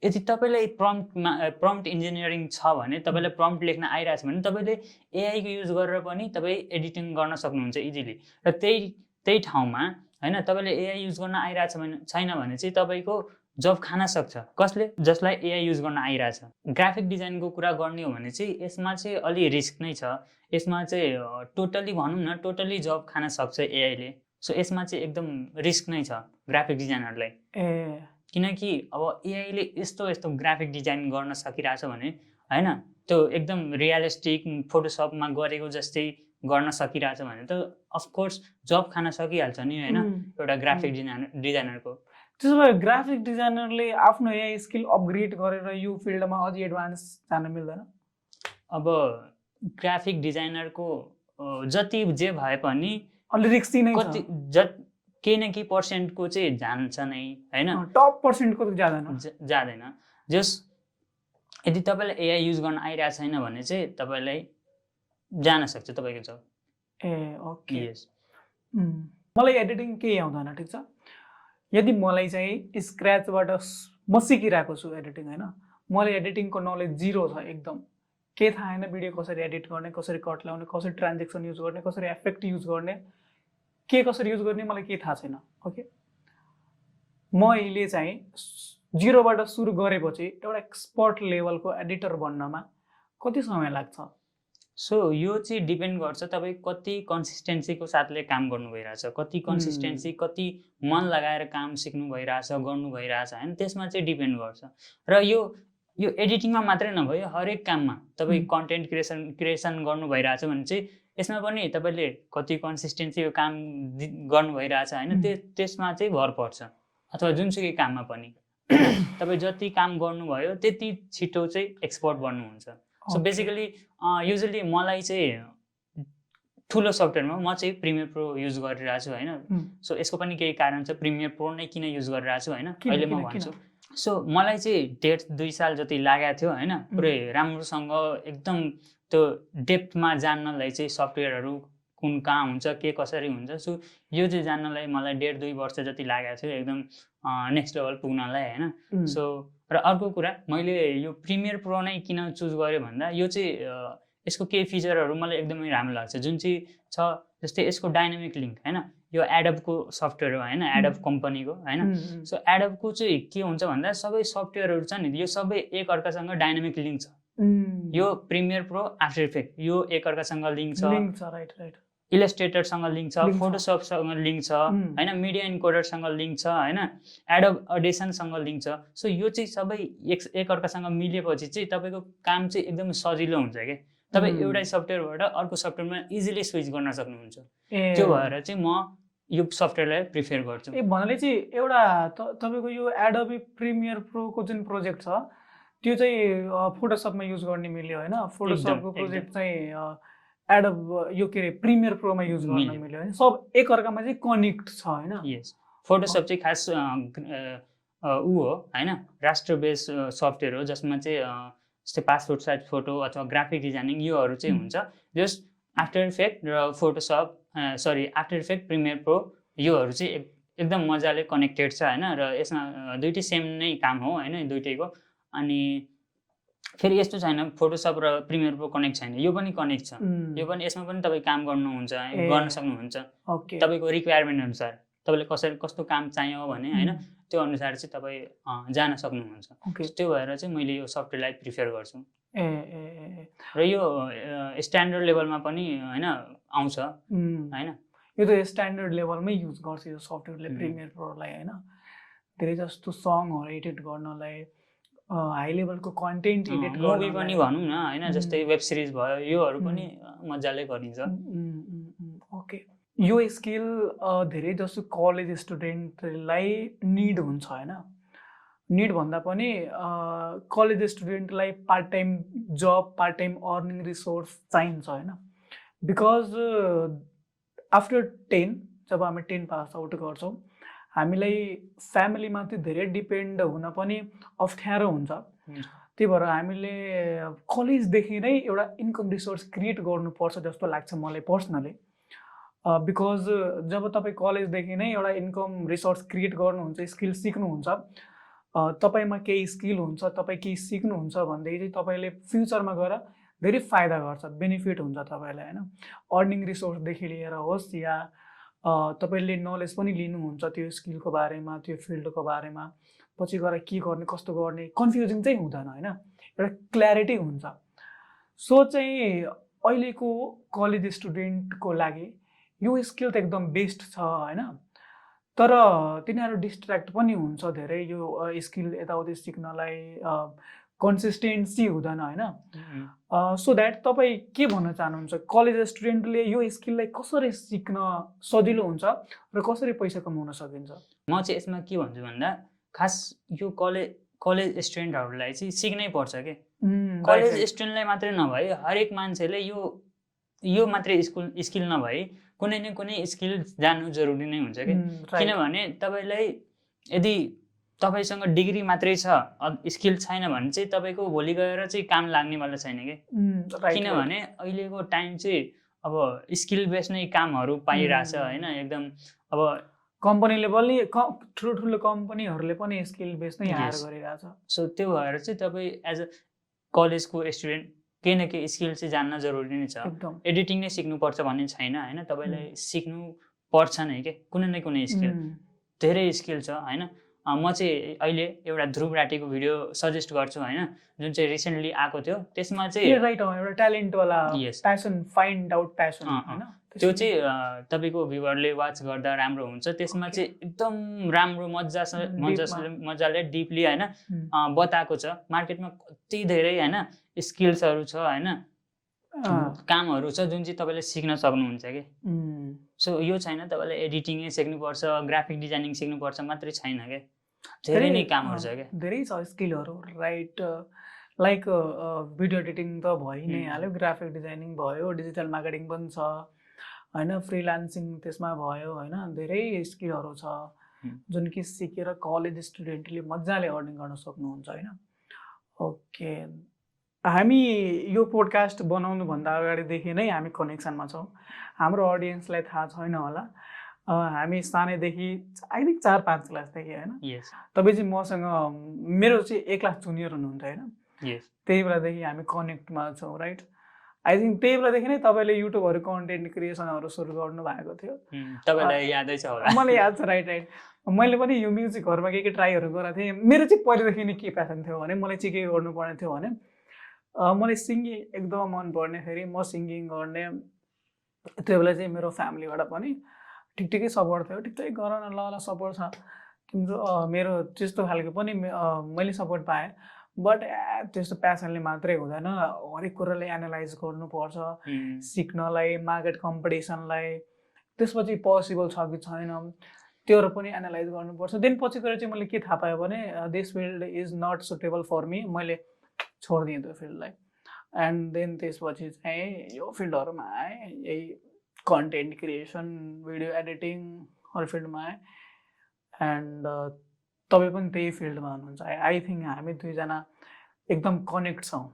यदि तपाईँलाई प्रम्प्ट इन्जिनियरिङ छ भने, तपाईँलाई प्रम्प्ट लेख्न आइरहेछ भने तपाईँले एआईको युज गरेर पनि तपाईँ एडिटिङ गर्न सक्नुहुन्छ इजिली। र त्यही ठाउँमा होइन तपाईँले एआई युज गर्न आइरहेछ भने छैन भने चाहिँ तपाईँको जब खान सक्छ कसले? जसलाई एआई युज गर्न आइरहेछ। ग्राफिक डिजाइनको कुरा गर्ने हो भने चाहिँ यसमा चाहिँ अलि रिस्क नै छ। यसमा चाहिँ टोटल्ली भनौँ न, टोटल्ली जब खान सक्छ एआईले। सो यसमा चाहिँ एकदम रिस्क नै छ ग्राफिक डिजाइनरलाई। किनकि अब एआईले यस्तो ग्राफिक डिजाइन गर्न सकिरहेछ भने होइन, त्यो एकदम रियलिस्टिक फोटोसपमा गरेको जस्तै गर्न सकिरहेछ भने त अफकोर्स जब खान सकिहाल्छ नि होइन एउटा ग्राफिक डिजाइनरको। त्यसो भए ग्राफिक डिजाइनरले आफ्नो एआई स्किल अपग्रेड गरेर यो फिल्डमा अझै एडभान्स जान मिल्दैन? अब ग्राफिक डिजाइनरको जति जे भए पनि अलि रिस्की नै छ। केही न केही पर्सेन्टको चाहिँ जान्छ नै होइन, टप पर्सेन्टको त जाँदैन। जस यदि तपाईँलाई एआई युज गर्न आइरहेको छैन भने चाहिँ तपाईँलाई जान सक्छ तपाईँको जब। ओके। मलाई एडिटिङ केही आउँदैन, ठिक छ। यदि मलाई चाहिँ स्क्रैचबाट म सिकिरहेको छु एडिटिङ होइन, मलाई एडिटिङको नलेज जिरो छ एकदम, के थाहा छैन भिडियो कसरी एडिट गर्ने, कसरी कट ल्याउने, कसरी ट्रान्जेक्सन युज गर्ने, कसरी इफेक्ट युज गर्ने, के कसरी युज गर्ने मलाई केही थाहा छैन। ओके, म अहिले चाहिँ जिरोबाट सुरु गरेपछि एउटा एक्सपर्ट लेभलको एडिटर बन्नमा कति समय लाग्छ? सो यो चाहिँ डिपेन्ड गर्छ तपाईँ कति कन्सिस्टेन्सीको साथले काम गर्नु भइरहेछ, कति कन्सिस्टेन्सी, कति मन लगाएर काम सिक्नु भइरहेछ, गर्नु भइरहेछ होइन, त्यसमा चाहिँ डिपेन्ड गर्छ। र यो एडिटिङमा मात्रै नभयो हरेक काममा तपाईँ कन्टेन्ट क्रिएसन गर्नु भइरहेछ भने चाहिँ यसमा पनि तपाईँले कति कन्सिस्टेन्सीको काम गर्नु भइरहेछ होइन, त्यसमा चाहिँ भर पर्छ। अथवा जुनसुकै काममा पनि तपाईँ जति काम गर्नुभयो त्यति छिटो चाहिँ एक्सपर्ट बन्नुहुन्छ। सो बेसिकली युजली मलाई चाहिँ ठुलो सफ्टवेयरमा म चाहिँ प्रिमियर प्रो युज गरिरहेको छु होइन। सो यसको पनि केही कारण छ प्रिमियर प्रो नै किन युज गरिरहेको छु होइन, अहिले म भन्छु। सो मलाई चाहिँ 1.5-2 साल जति लागेको थियो होइन, पुरै राम्रोसँग एकदम त्यो डेप्थमा जान्नलाई चाहिँ सफ्टवेयरहरू कुन कहाँ हुन्छ, के कसरी हुन्छ, सो यो चाहिँ जान्नलाई मलाई 1.5-2 वर्ष जति लागेको थियो एकदम नेक्स्ट लेभल पुग्नलाई होइन। सो र अर्को कुरा मैले यो प्रिमियर प्रो नै किन चुज गरेँ भन्दा यो चाहिँ यसको केही फिचरहरू मलाई एकदमै राम्रो लाग्छ जुन चाहिँ छ, जस्तै यसको डाइनामिक लिङ्क होइन, यो एडोबको सफ्टवेयर हो होइन, एडोब कम्पनीको होइन। सो एडोबको चाहिँ के हुन्छ भन्दा सबै सफ्टवेयरहरू छ नि यो सबै एक अर्कासँग डाइनामिक लिङ्क छ। यो प्रिमियर प्रो, आफ्टर इफेक्ट यो एक अर्कासँग लिङ्क छ, राइट, इलस्ट्रेटरसँग लिङ्क छ, फोटोसपसँग लिङ्क छ होइन, मिडिया इन्कोडरसँग लिङ्क छ होइन, एडोब अडिसनसँग लिङ्क छ। सो यो चाहिँ सबै एक अर्कासँग मिलेपछि चाहिँ तपाईँको काम चाहिँ एकदम सजिलो हुन्छ क्या, तपाईँ एउटै सफ्टवेयरबाट अर्को सफ्टवेयरमा इजिली स्विच गर्न सक्नुहुन्छ। त्यो भएर चाहिँ म यो सफ्टवेयरलाई प्रिफर गर्छु। भन्नाले चाहिँ एउटा तपाईँको यो एडोब प्रिमियर प्रोको जुन प्रोजेक्ट छ त्यो चाहिँ फोटोसपमा युज गर्ने मिल्यो होइन, फोटोसपको प्रोजेक्ट चाहिँ एडोब यो के अरे प्रिमियर प्रोमा युज गर्न मिल्यो होइन, सब एक अर्कामा चाहिँ कनेक्ट छ होइन। यस, फोटोसप चाहिँ खास ऊ हो होइन, राष्ट्र बेस सफ्टवेयर हो जसमा चाहिँ जस्तै पासपोर्ट साइज फोटो अथवा ग्राफिक डिजाइनिङ योहरू चाहिँ हुन्छ। जस्ट आफ्टर इफेक्ट र Photoshop after effect premier pro योहरू चाहिँ एकदम मजाले कनेक्टेड छ होइन, र यसमा दुइटै सेम नै काम हो होइन दुइटैको। अनि फेरि यस्तो छैन फोटोसप र प्रिमियर प्रो कनेक्ट छैन, यो पनि कनेक्ट छ, यो पनि यसमा पनि तपाईँ काम गर्नुहुन्छ गर्न सक्नुहुन्छ तपाईँको रिक्वायरमेन्ट अनुसार, तपाईँले कसरी कस्तो काम चाहियो भने होइन त्यो अनुसार चाहिँ तपाईँ जान सक्नुहुन्छ। त्यो भएर चाहिँ मैले यो सफ्टवेयरलाई प्रिफर गर्छु। र यो स्ट्यान्डर्ड लेभलमा पनि होइन आउँछ होइन, यो त स्ट्यान्डर्ड लेभलमै युज गर्छ यो सफ्टवेयरले प्रिमियर प्रोलाई होइन। धेरै जस्तो सङहरू एडिट गर्नलाई, हाई लेभलको कन्टेन्ट एडिट मुभी पनि भनौँ न होइन, जस्तै वेब सिरिज भयो योहरू पनि मजाले गरिन्छ। ओके, यो स्किल धेरै जसो कलेज स्टुडेन्टलाई निड हुन्छ होइन, निड भन्दा पनि कलेज स्टुडेन्टलाई पार्ट टाइम जब, पार्ट टाइम अर्निङ रिसोर्स चाहिन्छ होइन। बिकज आफ्टर 10 जब हामी 10 पास आउट गर्छौँ हामीलाई फ्यामिलीमाथि धेरै डिपेन्ड हुन पनि अप्ठ्यारो हुन्छ। त्यही भएर हामीले कलेजदेखि नै एउटा इन्कम रिसोर्स क्रिएट गर्नुपर्छ जस्तो लाग्छ मलाई पर्सनली। बिकज जब तपाईँ कलेजदेखि नै एउटा इन्कम रिसोर्स क्रिएट गर्नुहुन्छ, स्किल सिक्नुहुन्छ, तपाईँमा केही स्किल हुन्छ, तपाईँ केही सिक्नुहुन्छ भनेदेखि चाहिँ तपाईँले फ्युचरमा गएर धेरै फाइदा गर्छ, बेनिफिट हुन्छ तपाईँलाई होइन। अर्निङ रिसोर्सदेखि लिएर होस् या तपाईँले नलेज पनि लिनुहुन्छ त्यो स्किलको बारेमा, त्यो फिल्डको बारेमा, पछि गएर के गर्ने कस्तो गर्ने कन्फ्युजिङ चाहिँ हुँदैन होइन, एउटा क्ल्यारिटी हुन्छ। सो चाहिँ अहिलेको कलेज स्टुडेन्टको लागि यो स्किल त एकदम बेस्ट छ होइन, तर तिनीहरू डिस्ट्र्याक्ट पनि हुन्छ धेरै यो स्किल यताउति सिक्नलाई, कन्सिस्टेन्सी हुँदैन होइन। सो द्याट तपाईँ के भन्न चाहनुहुन्छ कलेज स्टुडेन्टले यो स्किललाई कसरी सिक्न सजिलो हुन्छ र कसरी पैसा कमाउन सकिन्छ? म चाहिँ यसमा के भन्छु भन्दा खास यो कलेज स्टुडेन्टहरूलाई चाहिँ सिक्नै पर्छ कि, कलेज स्टुडेन्टलाई मात्रै नभए हरेक मान्छेले यो मात्रै स्किल नभए कुनै न कुनै स्किल जान्नु जरुरी नै हुन्छ कि। किनभने तपाईँलाई यदि तपाईँसँग डिग्री मात्रै छ स्किल छैन भने चाहिँ तपाईँको भोलि गएर चाहिँ काम लाग्नेवाला छैन कि। किनभने अहिलेको टाइम चाहिँ अब स्किल बेस नै कामहरू पाइरहेछ होइन, एकदम अब कम्पनीले पनि ठुलो कम्पनीहरूले पनि स्किल बेस नै हायर Yes. गरिरहेछ। सो त्यो भएर चाहिँ तपाईँ एज अ कलेजको स्टुडेन्ट केही न केही स्किल चाहिँ जान्न जरुरी नै छ। एकदम एडिटिङ नै सिक्नुपर्छ भन्ने छैन होइन, तपाईँलाई सिक्नु पर्छ नै के कुनै न कुनै स्किल, धेरै स्किल छ होइन। म चाहिँ अहिले एउटा ध्रुव राटीको भिडियो सजेस्ट गर्छु होइन, जुन चाहिँ रिसेन्टली आएको थियो। त्यसमा चाहिँ राइट एउटा ट्यालेन्टवाला Yes. Passion, find out passion होइन, त्यो चाहिँ तपाईँको भ्युवरले वाच गर्दा राम्रो हुन्छ। त्यसमा चाहिँ एकदम राम्रो मजाले डिपली होइन बताएको छ। मार्केटमा कति धेरै होइन स्किल्सहरू छ होइन, कामहरू छ जुन चाहिँ तपाईँले सिक्न सक्नुहुन्छ कि। सो यो छैन तपाईँले एडिटिङै सिक्नुपर्छ, ग्राफिक डिजाइनिङ सिक्नुपर्छ मात्रै छैन क्या, धेरै नै कामहरू छ क्या, धेरै छ स्किलहरू राइट। लाइक भिडियो एडिटिङ त भइ नै हाल्यो, ग्राफिक डिजाइनिङ भयो, डिजिटल मार्केटिङ पनि छ होइन, फ्रिलान्सिङ त्यसमा भयो होइन, धेरै स्किलहरू छ जुन कि सिकेर कलेज स्टुडेन्टले मजाले अर्निङ गर्न सक्नुहुन्छ होइन। ओके, हामी यो पोडकास्ट बनाउनुभन्दा अगाडिदेखि नै हामी कनेक्सनमा छौँ। हाम्रो अडियन्सलाई थाहा छैन होला, हामी सानैदेखि आई थिङ्क 4-5 क्लासदेखि होइन, तपाईँ चाहिँ मसँग मेरो चाहिँ 1 क्लास जुनियर हुनुहुन्थ्यो होइन, त्यही बेलादेखि हामी कनेक्टमा छौँ राइट। आई थिङ्क त्यही बेलादेखि नै तपाईँले युट्युबहरू कन्टेन्ट क्रिएसनहरू सुरु गर्नुभएको थियो, तपाईँलाई यादै छ होला? मलाई याद छ राइट। मैले पनि यो म्युजिकहरूमा के ट्राईहरू गरेको थिएँ। मेरो चाहिँ पहिलेदेखि नै के प्यासन थियो भने मलाई चाहिँ के गर्नुपर्ने थियो भने मलाई सिङ्गिङ एकदम मनपर्ने। फेरि म सिङ्गिङ गर्ने त्यो बेला चाहिँ मेरो फ्यामिलीबाट पनि ठिकै सपोर्ट थियो, ठिकै गर न ल सपोर्ट छ, किनकि मेरो त्यस्तो खालको पनि मैले सपोर्ट पाएँ। बट त्यस्तो प्यासनले मात्रै हुँदैन, हरेक कुरालाई एनालाइज गर्नुपर्छ, सिक्नलाई, मार्केट कम्पिटिसनलाई, त्यसपछि पोसिबल छ कि छैन त्योहरू पनि एनालाइज गर्नुपर्छ। देन पछि गएर चाहिँ मैले के थाहा पाएँ भने this field is not suitable for me, मैले छोडिदिएँ त्यो फिल्डलाई। एन्ड देन त्यसपछि चाहिँ यो फिल्डहरूमा आएँ, यही कन्टेन्ट क्रिएसन, भिडियो एडिटिङहरू फिल्डमा आएँ। एन्ड तपाईँ पनि त्यही फिल्डमा हुनुहुन्छ। आई थिङ्क हामी दुईजना एकदम कनेक्ट छौँ,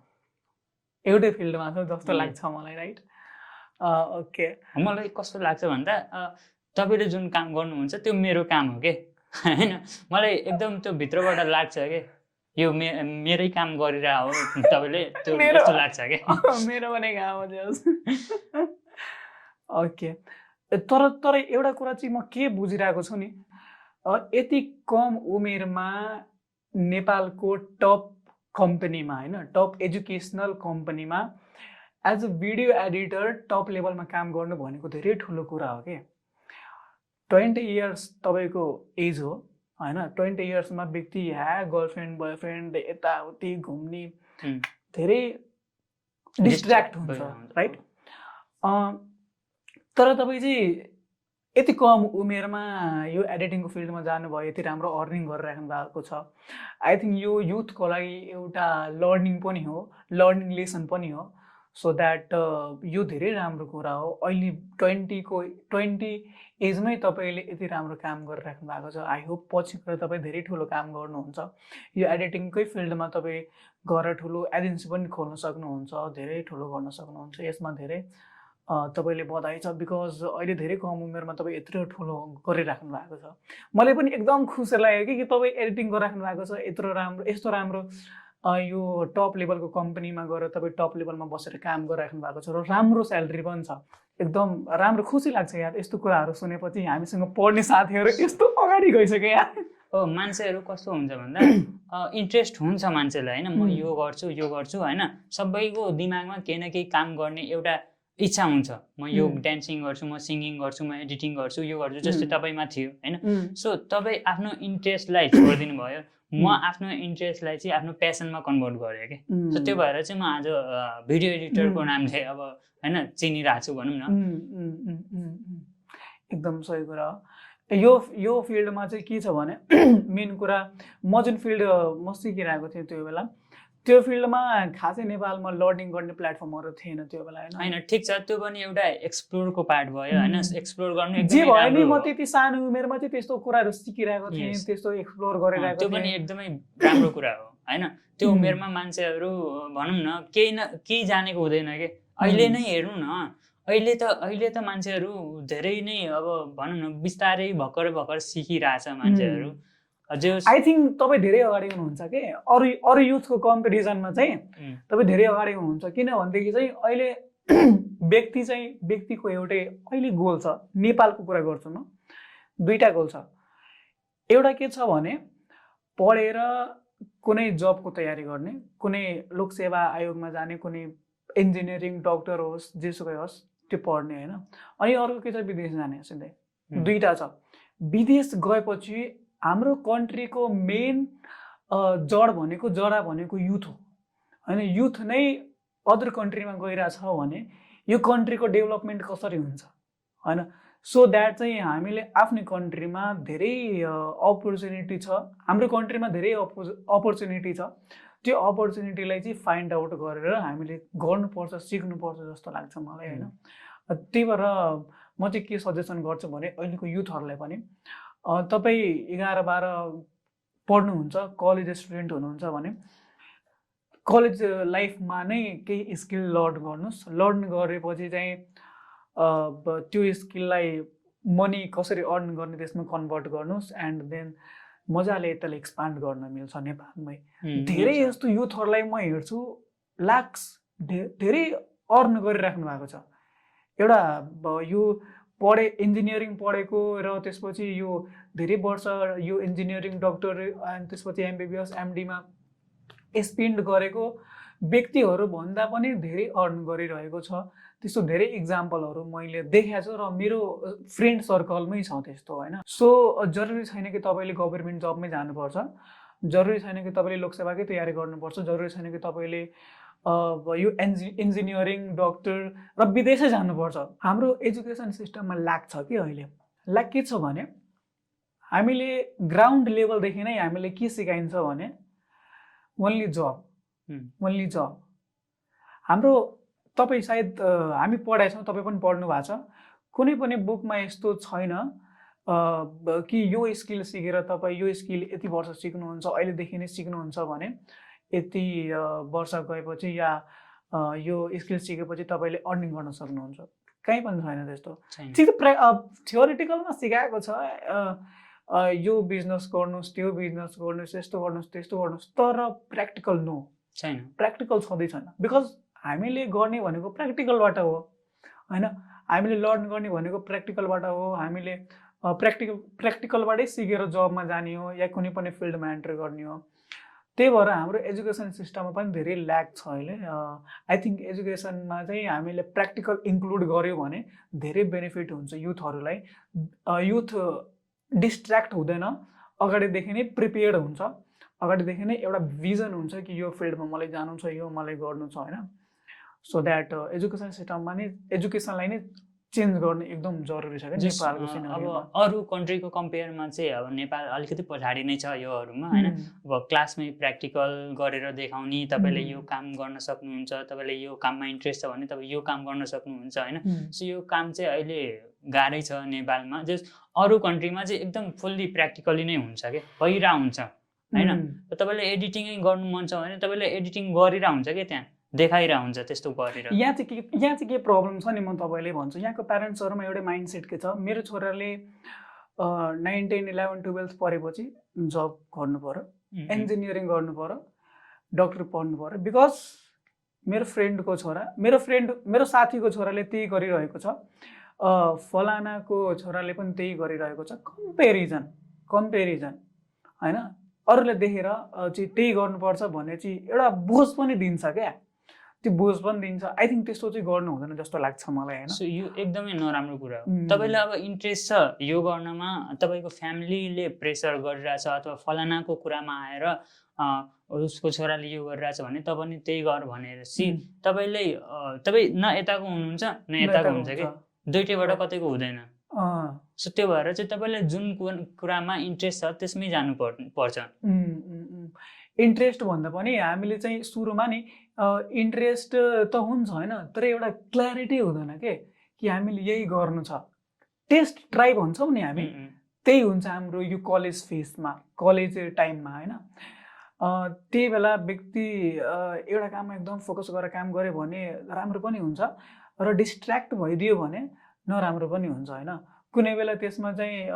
एउटै फिल्डमा छौँ जस्तो लाग्छ मलाई राइट। ओके, मलाई कस्तो लाग्छ भन्दा तपाईँले जुन काम गर्नुहुन्छ त्यो मेरो काम हो कि होइन, मलाई एकदम त्यो भित्रबाट लाग्छ कि यो मेरै काम गरिरहेको हो तपाईँले, त्यो जस्तो लाग्छ कि मेरो पनि काम हो। ओके, तर एउटा कुरा चाहिँ म के बुझिरहेको छु नि, यति कम उमेरमा नेपालको टप कम्पनीमा होइन, टप एजुकेसनल कम्पनीमा as a video editor top लेभलमा काम गर्नु भनेको धेरै ठुलो कुरा हो कि। 20 इयर्स तपाईँको एज हो होइन, 20 इयर्समा व्यक्ति गर्लफ्रेन्ड बोयफ्रेन्ड यताउति घुम्ने धेरै डिस्ट्र्याक्ट हुन्छ राइट। तर तपाईँ चाहिँ यति कम उमेरमा यो एडिटिङको फिल्डमा जानुभयो, यति राम्रो अर्निङ गरिराख्नु भएको छ। आई थिङ्क यो युथको लागि एउटा लर्निङ पनि हो, लर्निङ लेसन पनि हो। सो द्याट यो धेरै राम्रो कुरा हो। अहिले 20 एजमै तपाईँले यति राम्रो काम गरिराख्नु भएको छ। आई होप पछि गएर तपाईँ धेरै ठुलो काम गर्नुहुन्छ। यो एडिटिङकै फिल्डमा तपाईँ गएर ठुलो एजेन्सी पनि खोल्न सक्नुहुन्छ, धेरै ठुलो गर्न सक्नुहुन्छ। यसमा धेरै तपाईँले बधाई छ, बिकज अहिले धेरै कम उमेरमा तपाईँ यत्रो ठुलो गरिराख्नु भएको छ। मलाई पनि एकदम खुसी लाग्यो कि तपाईँ एडिटिङ गरिराख्नु भएको छ, यत्रो राम्रो, यस्तो राम्रो यो टप लेभलको कम्पनीमा गएर तपाईँ टप लेभलमा बसेर काम गरिराख्नु भएको छ र राम्रो स्यालेरी पनि छ। एकदम राम्रो, खुसी लाग्छ यार यस्तो कुराहरू सुनेपछि। हामीसँग पढ्ने साथीहरू यस्तो अगाडि गइसक्यो यार। मान्छेहरू कस्तो हुन्छ भन्दा इन्ट्रेस्ट हुन्छ मान्छेलाई होइन, म यो गर्छु होइन, सबैको दिमागमा केही न केही काम गर्ने एउटा इच्छा हुन्छ। म यो डान्सिङ गर्छु, म सिङ्गिङ गर्छु, म एडिटिङ गर्छु, यो गर्छु, जस्तै तपाईँमा थियो होइन। सो तपाईँ आफ्नो इन्ट्रेस्टलाई छोडिदिनु भयो, म आफ्नो इन्ट्रेस्टलाई चाहिँ आफ्नो प्यासनमा कन्भर्ट गरेँ कि। सो त्यो भएर चाहिँ म आज भिडियो एडिटरको नामले अब होइन चिनिरहेको छु भनौँ न। एकदम सही कुरा हो। यो फिल्डमा चाहिँ के छ भने मेन कुरा, म जुन फिल्ड म सिकिरहेको थिएँ त्यो बेला, त्यो फिल्डमा खासै नेपालमा लर्निङ गर्ने प्लेटफर्महरू थिएन त्यो बेला होइन। ठिक छ, त्यो पनि एउटा एक्सप्लोरको पार्ट भयो होइन, एक्सप्लोर गर्नु जे भयो नि। म त्यति सानो उमेरमा चाहिँ त्यस्तो कुराहरू सिकिरहेको थिएँ, त्यस्तो एक्सप्लोर गरिरहेको थिएँ, त्यो पनि एकदमै राम्रो कुरा हो होइन। त्यो उमेरमा मान्छेहरू भनौँ न केही जानेको हुँदैन कि। अहिले नै हेर्नु न, अहिले त मान्छेहरू धेरै नै अब भनौँ न बिस्तारै भर्खर सिकिरहेछ मान्छेहरू जो आई थिङ्क तपाईँ धेरै अगाडि हुनुहुन्छ कि अरू युथको कम्पेरिजनमा चाहिँ तपाईँ धेरै अगाडि हुनुहुन्छ किनभनेदेखि चाहिँ अहिले व्यक्तिको एउटै अहिले गोल छ। नेपालको कुरा गर्छु म, दुईवटा गोल छ। एउटा के छ भने पढेर कुनै जबको तयारी गर्ने, कुनै लोकसेवा आयोगमा जाने, कुनै इन्जिनियरिङ डक्टर होस् जेसुकै होस् त्यो पढ्ने होइन। अनि अर्को के छ विदेश जाने सिधै। दुईवटा छ। विदेश गएपछि हाम्रो कन्ट्रीको मेन जरा भनेको युथ हो होइन। युथ नै अदर कन्ट्रीमा गइरहेछ भने यो कन्ट्रीको डेभलपमेन्ट कसरी हुन्छ होइन। सो द्याट चाहिँ हामीले आफ्नै कन्ट्रीमा धेरै अपर्च्युनिटी छ, हाम्रो कन्ट्रीमा धेरै अपर्च्युनिटी छ। त्यो अपर्च्युनिटीलाई चाहिँ फाइन्ड आउट गरेर हामीले गर्नुपर्छ, सिक्नुपर्छ जस्तो लाग्छ मलाई होइन। त्यही भएर म चाहिँ के सजेसन गर्छु भने अहिलेको युथहरूलाई पनि तपाईँ 11-12 पढ्नुहुन्छ, कलेज स्टुडेन्ट हुनुहुन्छ भने कलेज लाइफमा नै केही स्किल लर्न गर्नुहोस्। लर्न गरेपछि चाहिँ त्यो स्किललाई मनी कसरी अर्न गर्ने त्यसमा कन्भर्ट गर्नुहोस् एन्ड देन मजाले त्यसलाई एक्सपान्ड गर्न मिल्छ नेपालमै। धेरै यस्तो युथहरूलाई म हेर्छु लाक्स धेरै अर्न गरिराख्नु भएको छ। एउटा यो इन्जिनियरिङ पढेको र त्यसपछि यो धेरै वर्ष यो इन्जिनियरिङ डक्टर अनि त्यसपछि MBBS MDमा स्पेन्ड गरेको व्यक्तिहरू भन्दा पनि धेरै अर्न गरिरहेको छ। त्यस्तो धेरै इक्जाम्पलहरू मैले देखेको छु र मेरो फ्रेन्ड सर्कलमै छ त्यस्तो होइन। सो जरुरी छैन कि तपाईँले गभर्मेन्ट जबमै जानुपर्छ, जरुरी छैन कि तपाईँले लोकसेवाकै तयारी गर्नुपर्छ, जरुरी छैन कि तपाईँले यो इन्जिनियरिङ डक्टर र विदेशै जानुपर्छ। हाम्रो एजुकेसन सिस्टममा ल्याक छ कि अहिले। ल्याक के छ भने हामीले ग्राउन्ड लेभलदेखि नै हामीले के सिकाइन्छ भने ओन्ली जब। हाम्रो तपाईँ सायद हामी पढाएछौँ, तपाईँ पनि पढ्नु भएको छ, कुनै पनि बुकमा यस्तो छैन कि यो स्किल सिकेर तपाईँ यो स्किल यति वर्ष सिक्नुहुन्छ, अहिलेदेखि नै सिक्नुहुन्छ भने यति वर्ष गएपछि या यो स्किल सिकेपछि तपाईँले अर्निङ गर्न सक्नुहुन्छ। कहीँ पनि छैन त्यस्तो। ठिक थियोरिटिकलमा सिकाएको छ यो बिजनेस गर्नुहोस्, त्यो बिजनेस गर्नुहोस्, यस्तो गर्नुहोस्, त्यस्तो गर्नुहोस्, तर प्र्याक्टिकल नो छैन, प्र्याक्टिकल छँदै छैन। बिकज हामीले गर्ने भनेको प्र्याक्टिकलबाट हो होइन। हामीले लर्न गर्ने भनेको प्र्याक्टिकलबाट हो। हामीले प्र्याक्टिकलबाटै सिकेर जबमा जाने हो या कुनै पनि फिल्डमा एन्टर गर्ने हो। त्यही भएर हाम्रो एजुकेसन सिस्टममा पनि धेरै ल्याक छ अहिले। आई थिङ्क एजुकेसनमा चाहिँ हामीले प्र्याक्टिकल इन्क्लुड गर्यो भने धेरै बेनिफिट हुन्छ युथहरूलाई। युथ डिस्ट्र्याक्ट हुँदैन, अगाडिदेखि नै प्रिपेयर्ड हुन्छ, अगाडिदेखि नै एउटा भिजन हुन्छ कि यो फिल्डमा मलाई जानु छ, यो मलाई गर्नु छ होइन। सो द्याट एजुकेसन सिस्टममा नै एजुकेसनलाई नै चेन्ज गर्ने एकदम जरुरी छ क्या नेपालको सिनेरियोमा। अब अरू कन्ट्रीको कम्पेयरमा चाहिँ अब नेपाल अलिकति पछाडि नै छ योहरूमा होइन। अब क्लासमै प्र्याक्टिकल गरेर देखाउने, तपाईँले यो काम गर्न सक्नुहुन्छ, तपाईँले यो काममा इन्ट्रेस्ट छ भने तपाईँ यो काम गर्न सक्नुहुन्छ होइन। सो यो काम चाहिँ अहिले गाह्रै छ नेपालमा। जस अरू कन्ट्रीमा चाहिँ एकदम फुल्ली प्र्याक्टिकली नै हुन्छ क्या, भइरहेको हुन्छ होइन। तपाईँले एडिटिङै गर्नु मन छ भने तपाईँले एडिटिङ गरिरहेको हुन्छ क्या, त्यहाँ देखाइरहेको हुन्छ त्यस्तो गरेर। यहाँ चाहिँ के प्रब्लम छ नि म तपाईँले भन्छु। यहाँको प्यारेन्ट्सहरूमा एउटै माइन्डसेट के छ, मेरो छोराले 9, 10, 11, 12 पढेपछि जब गर्नु पर्यो, इन्जिनियरिङ गर्नु पर्यो, डक्टर पढ्नु पर्यो। बिकज मेरो फ्रेन्डको छोरा, मेरो साथीको छोराले त्यही गरिरहेको छ, फलानाको छोराले पनि त्यही गरिरहेको छ। कम्पेरिजन होइन। अरूले देखेर चाहिँ त्यही गर्नुपर्छ भने चाहिँ एउटा बोझ पनि दिन्छ क्या, त्यो बोझ पनि दिन्छ। आई थिङ्क त्यस्तो चाहिँ गर्नु हुँदैन जस्तो लाग्छ मलाई होइन। सो यो एकदमै नराम्रो कुरा हो। तपाईँलाई अब इन्ट्रेस्ट छ यो गर्नमा, तपाईँको फ्यामिलीले प्रेसर गरिरहेछ अथवा फलानाको कुरामा आएर उसको छोराले यो गरिरहेछ भने तपाईँ पनि त्यही गर भनेर तपाईँ न यताको हुनुहुन्छ न यताको हुन्छ कि, दुइटैबाट कतैको हुँदैन। सो त्यो भएर चाहिँ तपाईँलाई जुन कुरामा इन्ट्रेस्ट छ त्यसमै जानु पर्छ। इन्ट्रेस्ट भन्दा पनि हामीले चाहिँ सुरुमा नि इन्ट्रेस्ट त हुन्छ होइन, तर एउटा क्ल्यारिटी हुँदैन कि हामीले यही गर्नु छ। टेस्ट ट्राई भन्छौँ नि हामी, त्यही हुन्छ हाम्रो यो कलेज फेजमा, कलेज टाइममा होइन। त्यही बेला व्यक्ति एउटा काममा एकदम फोकस गरेर काम गर्यो भने राम्रो पनि हुन्छ, र डिस्ट्र्याक्ट भइदियो भने नराम्रो पनि हुन्छ होइन। कुनै बेला त्यसमा चाहिँ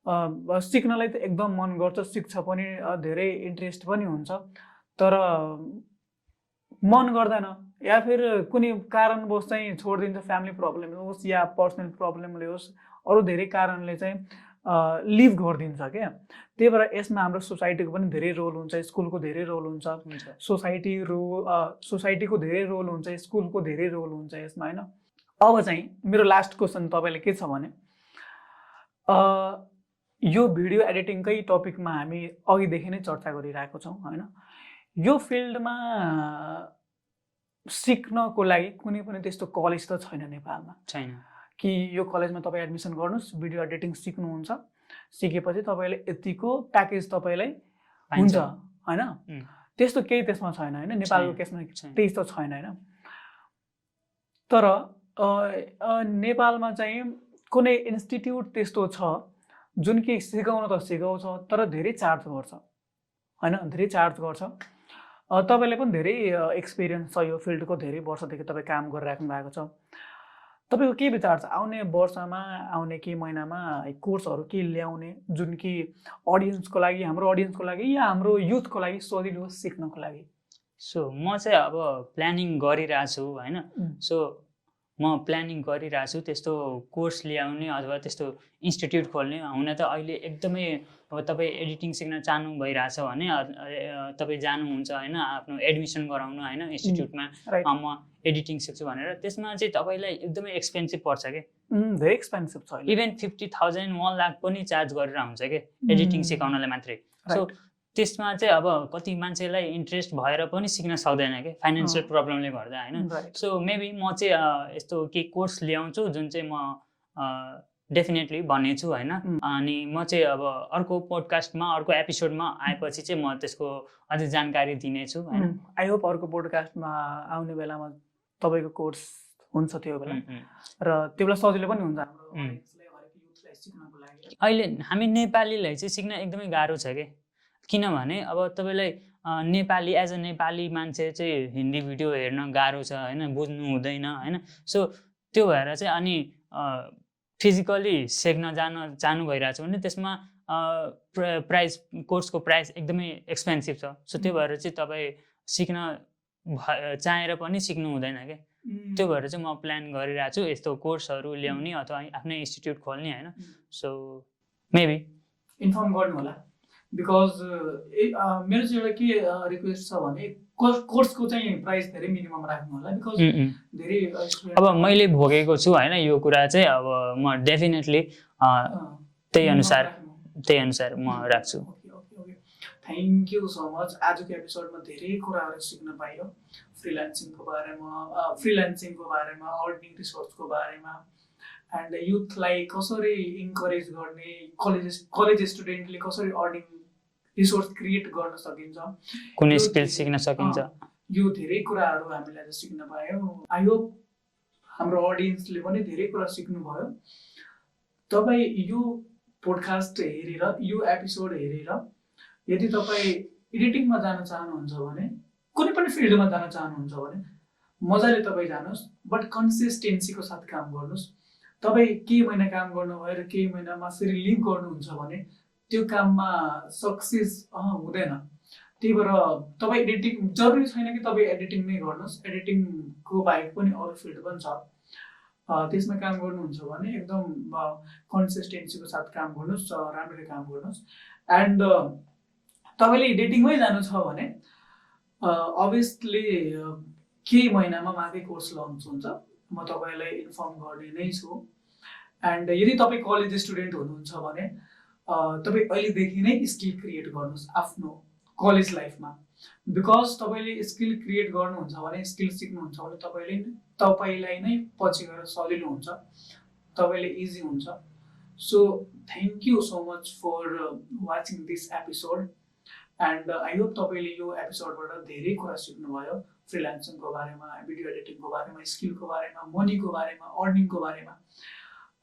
सिक्नलाई त एकदम मन गर्छ, सिक्छ पनि, धेरै इन्ट्रेस्ट पनि हुन्छ, तर मन गर्दैन या फिर कुनै कारणवश चाहिँ छोडिदिन्छ, फ्यामिली प्रब्लम होस् या पर्सनल प्रब्लमले होस्, अरू धेरै कारणले चाहिँ लिभ गरिदिन्छ क्या। त्यही भएर यसमा हाम्रो सोसाइटीको पनि धेरै रोल हुन्छ, स्कुलको धेरै रोल हुन्छ, सोसाइटीको धेरै रोल हुन्छ, स्कुलको धेरै रोल हुन्छ यसमा होइन। अब चाहिँ मेरो लास्ट क्वेसन तपाईँले के छ भने यो भिडियो एडिटिङकै टपिकमा हामी अघिदेखि नै चर्चा गरिरहेको छौँ होइन। यो फिल्डमा सिक्नको लागि कुनै पनि त्यस्तो कलेज त छैन नेपालमा, छैन कि यो कलेजमा तपाईँ एडमिसन गर्नुहोस्, भिडियो एडिटिङ सिक्नुहुन्छ, सिकेपछि तपाईँले यतिको प्याकेज तपाईँलाई हुन्छ होइन। त्यस्तो केही त्यसमा छैन होइन, नेपालको केसमा त्यही त छैन होइन। तर नेपालमा चाहिँ कुनै इन्स्टिट्युट त्यस्तो छ जुन कि सिकाउन त सिकाउँछ तर धेरै चार्ज गर्छ होइन, धेरै चार्ज गर्छ। तपाईँले पनि धेरै एक्सपिरियन्स छ यो फिल्डको, धेरै वर्षदेखि तपाईँ काम गरिराख्नु भएको छ। तपाईँको के विचार छ आउने वर्षमा, आउने केही महिनामा कोर्सहरू के ल्याउने जुन कि अडियन्सको लागि, हाम्रो अडियन्सको लागि या हाम्रो युथको लागि सजिलो सिक्नको लागि? सो म चाहिँ अब प्लानिङ गरिरहेको छु होइन। सो म प्लानिङ गरिरहेको छु त्यस्तो कोर्स ल्याउने अथवा त्यस्तो इन्स्टिट्युट खोल्ने। हुन त अहिले एकदमै अब तपाईँ एडिटिङ सिक्न चाहनु भइरहेछ भने तपाईँ जानुहुन्छ होइन आफ्नो एडमिसन गराउनु होइन इन्स्टिट्युटमा, म एडिटिङ सिक्छु भनेर। त्यसमा चाहिँ तपाईँलाई एकदमै एक्सपेन्सिभ पर्छ क्या, धेरै एक्सपेन्सिभ छ। इभन 50,000 1 लाख पनि चार्ज गरेर हुन्छ क्या एडिटिङ सिकाउनलाई मात्रै। सो त्यसमा चाहिँ अब कति मान्छेलाई इन्ट्रेस्ट भएर पनि सिक्न सक्दैन क्या फाइनेन्सियल प्रब्लमले गर्दा होइन। सो मेबी म चाहिँ यस्तो केही कोर्स ल्याउँछु जुन चाहिँ म डेफिनेटली भन्नेछु होइन। अनि म चाहिँ अब अर्को पोडकास्टमा, अर्को एपिसोडमा आएपछि चाहिँ म त्यसको अझै जानकारी दिनेछु होइन। आई होप अर्को पोडकास्टमा आउने बेलामा तपाईँको कोर्स हुन्छ त्यो बेला, र त्यो बेला सजिलो पनि हुन्छ अहिले हामी नेपालीलाई चाहिँ सिक्न एकदमै गाह्रो छ कि, किनभने अब तपाईँलाई नेपाली एज अ नेपाली मान्छे चाहिँ हिन्दी भिडियो हेर्न गाह्रो छ होइन, बुझ्नु हुँदैन होइन। सो त्यो भएर चाहिँ अनि फिजिकली सिक्न चाहनु भइरहेको छ भने त्यसमा प्राइस, कोर्सको प्राइस एकदमै एक्सपेन्सिभ छ। सो त्यो भएर चाहिँ तपाईँ सिक्न चाहेर पनि सिक्नु हुँदैन क्या। त्यो भएर चाहिँ म प्लान गरिरहेको छु यस्तो कोर्सहरू ल्याउने अथवा आफ्नै इन्स्टिट्युट खोल्ने होइन। सो मेबी इन्फर्म गर्नु होला, बिकज मेरो चाहिँ एउटा के रिक्वेस्ट छ भने कोर्सको चाहिँ प्राइस धेरै मिनिमम राख्नु होला, बिकज धेरै अब मैले भोगेको छु होइन यो कुरा चाहिँ, अब म डेफिनेटली त्यही अनुसार म राख्छु। Thank you so much. आजको एपिसोडमा धेरै कुराहरू सिक्न पाइयो, फ्रिलान्सिङको बारेमा, अर्निङ रिसोर्सको बारेमा, एन्ड युथलाई कसरी इन्करेज गर्ने, कलेज स्टुडेन्टले कसरी अर्निङ रिसोर्स क्रिएट गर्न सकिन्छ, कुनै स्किल सिक्न सकिन्छ, यो धेरै कुराहरू हामीले आज सिक्न पायौँ। आई होप हाम्रो अडियन्सले पनि धेरै कुरा सिक्नुभयो। तपाईँ यो पोडकास्ट हेरेर, यो एपिसोड हेरेर यदि तपाईँ एडिटिङमा जान चाहनुहुन्छ भने, कुनै पनि फिल्डमा जान चाहनुहुन्छ भने मजाले तपाईँ जानुहोस्, बट कन्सिस्टेन्सीको साथ काम गर्नुहोस्। तपाईँ केही महिना काम गर्नुभयो र केही महिनामा फेरि लिभ गर्नुहुन्छ भने त्यो काममा सक्सेस हुँदैन। त्यही भएर तपाईँ एडिटिङ जरुरी छैन कि तपाईँ एडिटिङ नै गर्नुहोस्, एडिटिङको बाहेक पनि अरू फिल्ड पनि छ, त्यसमा काम गर्नुहुन्छ भने एकदम कन्सिस्टेन्सीको साथ काम गर्नुहोस्, राम्ररी काम गर्नुहोस्। एन्ड तपाईँले एडिटिङमै जानु छ भने अभियसली केही महिनामा मात्रै कोर्स लन्च हुन्छ, म तपाईँलाई इन्फर्म गर्ने नै छु। एन्ड यदि तपाईँ कलेज स्टुडेन्ट हुनुहुन्छ भने तपाईँ अहिलेदेखि नै स्किल क्रिएट गर्नुहोस् आफ्नो कलेज लाइफमा, बिकज तपाईँले स्किल क्रिएट गर्नुहुन्छ भने, स्किल सिक्नुहुन्छ भने तपाईँलाई नै पछि गएर सजिलो हुन्छ, तपाईँले इजी हुन्छ। So thank you so much for watching this episode, and I hope तपाईँले यो एपिसोडबाट धेरै कुरा सिक्नुभयो, फ्रिलान्सिङको बारेमा, भिडियो एडिटिङको बारेमा, स्किलको बारेमा, मनीको बारेमा, अर्निङको बारेमा।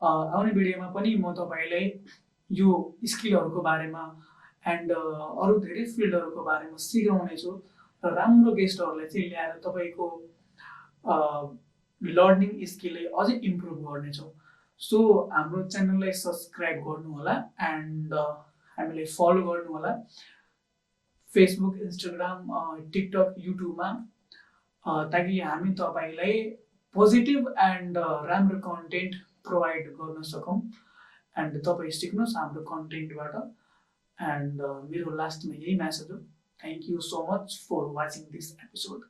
आउने भिडियोमा पनि म तपाईँलाई यो स्किलहरूको बारेमा एन्ड अरू धेरै फिल्डहरूको बारेमा सिकाउने छु, र राम्रो गेस्टहरूलाई चाहिँ ल्याएर तपाईँको लर्निङ स्किललाई अझै इम्प्रुभ गर्नेछौँ। सो हाम्रो च्यानललाई सब्सक्राइब गर्नु होला एन्ड हामीलाई फलो गर्नु होला फेसबुक, इन्स्टाग्राम, टिकटक, युट्युबमा, ताकि हामी तपाईँलाई पोजिटिभ एन्ड राम्रो कन्टेन्ट प्रोभाइड गर्न सकौँ एन्ड तपाईँ सिक्नुहोस् हाम्रो कन्टेन्टबाट। एन्ड मेरो लास्टमा यही म्यासेज हो, thank you so much for watching this episode.